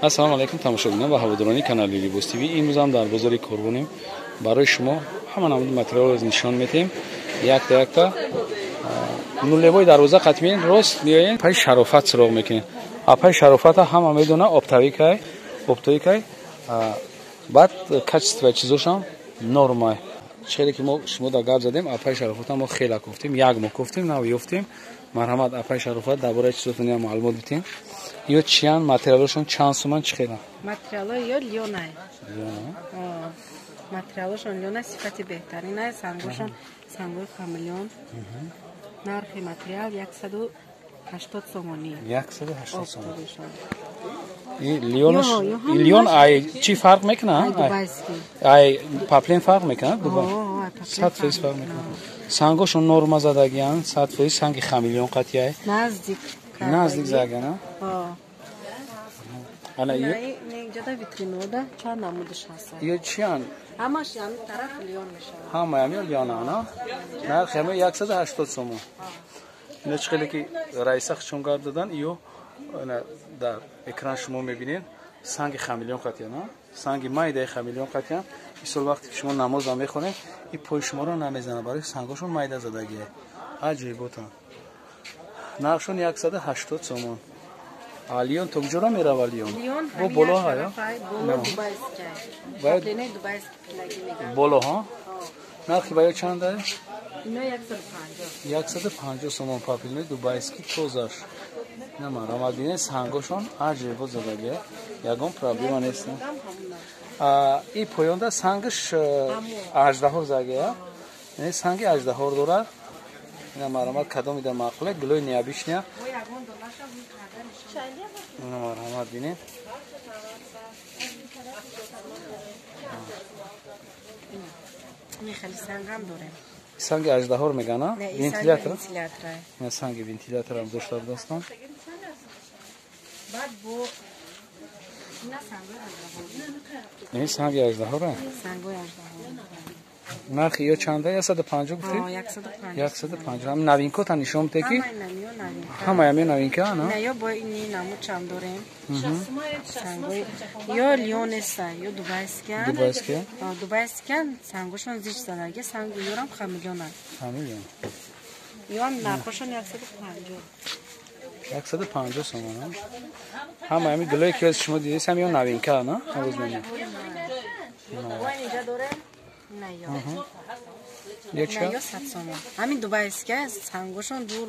ассалому алайкум тамошобинон ва ҳаводорони канали Libos TV. имрӯз ҳам дар бозори Корбонем барои шумо ҳама намуди материалро нишон медиҳем. Якта нулевой дарвоза қатъ меёед, рост меоед, пай шарофат суроғ мекунед. Апай шарофата ҳама медона оптовикай, баъд качество чизошам нормай. Чехеле ки мо шумо да гап задем, апай шарофата мо хела гуфтем, як мо гуфтем, нав ёфтем. Марҳамат, апай шарофат дар бораи чизотон маълумот битем. Ё чиян материалошон чанд суман чихела? Материало ё лёнай. Материалошон лёнай, сифати беҳтаринай, сангошон сангои хамелеон. Нархи материал 180 сомонӣ. 180 сомон. Лён ай чӣ фарқ мекунад? Ай паплин фарқ мекунад? 100% фарқ мекунад. Сангошон норма задагиян, 100% санги хамелеон қатъияй. Наздик загана? Ана инҷода витринода чанд намудаш ҳаст? Ё чиян? Ҳамаш ями тараф лён мешавад. Ҳама ями лёна, ана? Нархи ҳама 180 сомон. Ино чихеле ки раиса хушон гап задан, ё дар экран шумо мебинед санги хамелеон қатъиян, санги майдаи хамелеон қатъиян. Мисол вақте ки шумо намоз мехонед, ин пои шуморо намезанад, барои сангошон майда задагиай. Аҷиботан. Нархшон 180 сомон. Лион то куҷора мерава лион? Бо боло ҳая? Боло дубайскай. Паплинаи дубайски пилаги мегӯяд. Боло ҳа? Нархи баё чанд ай? Ино 150. 150 сомон паплинаи дубайски тозаш. Намарҳамат бинед сангошон аҷибот задагия. Ягон проблема нест. И поёнда сангаш аждаҳор загия. Не санги аждаҳор дорад. Намарҳамат кадом ида маъқуле гулои неабишня. Намарҳамат бинед. Михали сангам дорем. Санги аждаҳор мегана? Вентилятор? Вентилятор. Санги вентиляторам дошта дастам. Баъд бо ин санги аждаҳора? Сангои аждаҳор. Нархи ё чанда? 150 гуфтед? 150. Ҳам новинкота нишон медиҳед ки? Ҳама ями новинка, на? Не, ё бо ини намуд чанд дорем. Сангои ё лёнеса, ё дубайскиан. Дубайскиан сангошон зич задаги, санги ёрам хамелеонад. Хамелеон. Ё ҳам нархошон 150. 150 сомон. Ҳама ями гулое ки шумо дидед, ҳам ё новинка, на? Ҳавоз мени. Вайн инҷа дорем? Не, ё. Ё чанд? Ё 100 сомон. Ҳамин дубайския сангошон дур.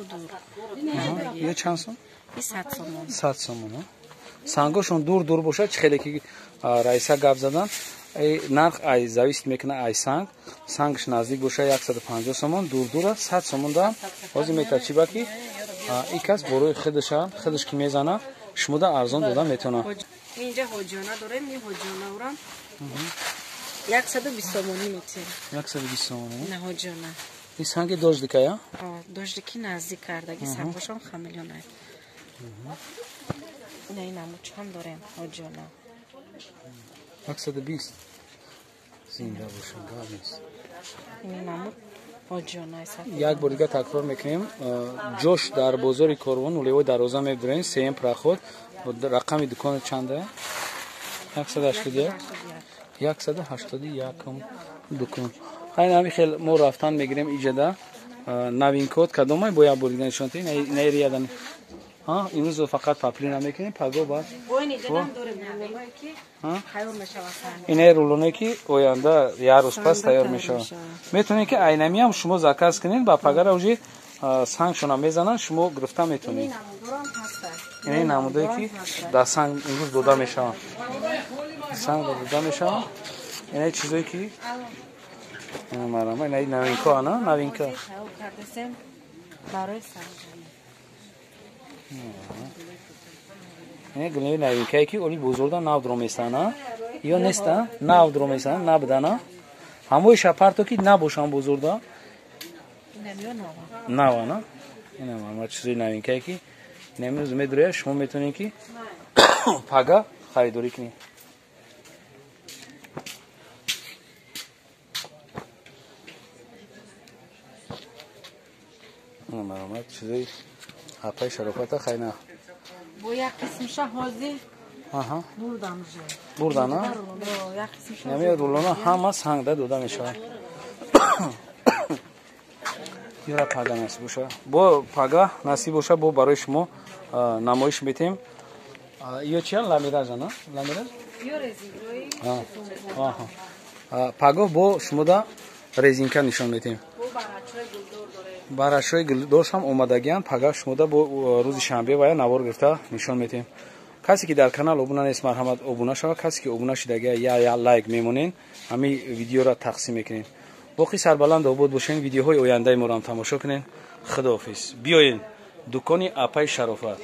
Ё чанд сомон? 100 сомон. 100 сомон. Сангошон дур бошад, чихеле ки раиса гап задан, нарх ай зависит мекуна ай санг. Сангш наздик боша 150 сомон, дур 100 сомон да. Ҳозир метарчиба ки ин кас борои худаш ки мезана, шумо да арзон дода метавона. Инҷа ҳоҷиона дорем, ин ҳоҷиона урам 120 сомонӣ метем. 120 сомон. Не ҳоҷиона. Ин санги дождика я? Дождики наздик кардаги сангошон хамелеонай. Не, ин аму чанд дорем ҳоҷиона. 120. Зинда боша гап нест. Ин аму ҳоҷиона. Як бор дига такрор мекунем. Ҷош дар бозори Корбон нулевой дарвоза мебурем, сеюм проход. Рақами дукони чанд ай? 181. 181 дукон. Ҳайн ҳами хел мо рафтан мегирем иҷада. Новинкот кадомай бо як бор дига нишон тен? Не риядани. Имрӯз фақат паплина мекунем, паго баъд. Боин иҷадам дорем рулоное ки тайёр мешавад. Ин рулоное ки оянда як рӯз пас тайёр мешавад. Метавонед ки айнами ҳам шумо заказ кунед, ба пагара уже сангшона мезананд, шумо гирифта метавонед. Ин намудае ки дар санг имрӯз дода мешаванд. Санг дода мешаванд. Ин чизое ки марама ин новинка ана, новинка. Барои санг. ин гулои новинкае ки оли бузурда нав дро месана. Ё неста? Нав дро месана, набудана. Ҳамои шапарто ки набошанд бузурда. Нава, на? Ин марама чизои новинкае ки имрӯз медурая, шумо метавонед ки пага харидорӣ кунед. Марама чизои апай шарофата хайна. Бо як қисмша ҳозир Aha. Buradan уже. Buradan ha. Yani rulona hamma sangda doda meshavad. Yura paga nasib bo'sha. Bu paga nasib bo'sha, bu baroy shimo namoyish metim. Iyo chiyan lamiraj ana? Lamiraj? Yo rezinkoy. Aha. Pago bu shimoda rezinka nishon metim. Bu barachoy guldor dore. Barachoy guldor ham omadagian paga shimoda bu ruzi shanbe va навор гирифта нишон метем. Касе ки дар канал обуна нест, марҳамат обуна шава. Касе ки обуна шидага я лайк мемонен, ҳами видеоро тақсим мекунем. боқи сарбаланд обод бошен. видеоҳои ояндаи моро ҳам тамошо кунен. Худоҳофиз. биёен дукони Апай Шарофат.